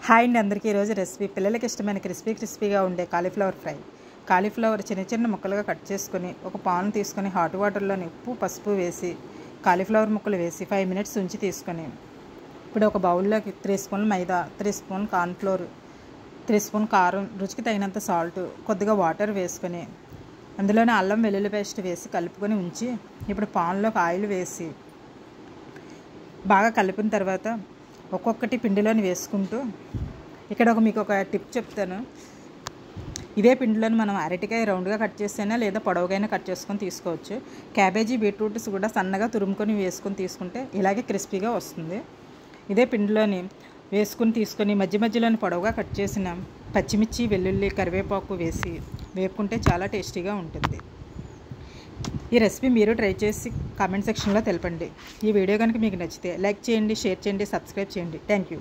Hi అండి అందరికీ ఈరోజు రెసిపీ పిల్లలకి ఇష్టమైన క్రిస్పీగా ఉండే కాలీఫ్లవర్ ఫ్రై. కాలీఫ్లవర్ చిన్న చిన్న ముక్కలుగా కట్ చేసుకొని ఒక పాన్ తీసుకొని హాట్ వాటర్లోని ఉప్పు పసుపు వేసి కాలీఫ్లవర్ ముక్కలు వేసి 5 మినిట్స్ ఉంచి తీసుకొని ఇప్పుడు ఒక బౌల్లోకి 3 స్పూన్ల మైదా, 3 స్పూన్ కార్న్ఫ్లోర్, 3 స్పూన్ కారం, రుచికి తగినంత సాల్ట్, కొద్దిగా వాటర్ వేసుకొని అందులోనే అల్లం వెల్లుల్లి పేస్ట్ వేసి కలుపుకొని ఉంచి ఇప్పుడు పాన్లోకి ఆయిల్ వేసి బాగా కలిపిన తర్వాత ఒక్కొక్కటి పిండిలోని వేసుకుంటూ ఇక్కడ మీకు ఒక టిప్ చెప్తాను. ఇదే పిండిలోని మనం అరటికాయ రౌండ్గా కట్ చేసైనా లేదా పొడవుగైనా కట్ చేసుకొని తీసుకోవచ్చు. క్యాబేజీ, బీట్రూట్స్ కూడా సన్నగా తురుముకొని వేసుకొని తీసుకుంటే ఇలాగే క్రిస్పీగా వస్తుంది. ఇదే పిండిలోని వేసుకుని తీసుకొని మధ్యలోని పొడవుగా కట్ చేసిన పచ్చిమిర్చి, వెల్లుల్లి, కరివేపాకు వేసి వేపుకుంటే చాలా టేస్టీగా ఉంటుంది. ఈ రెసిపీ మీరు ట్రై చేసి కామెంట్ సెక్షన్లో తెలపండి. ఈ వీడియో కనుక మీకు నచ్చితే లైక్ చేయండి, షేర్ చేయండి, సబ్స్క్రైబ్ చేయండి. Thank you.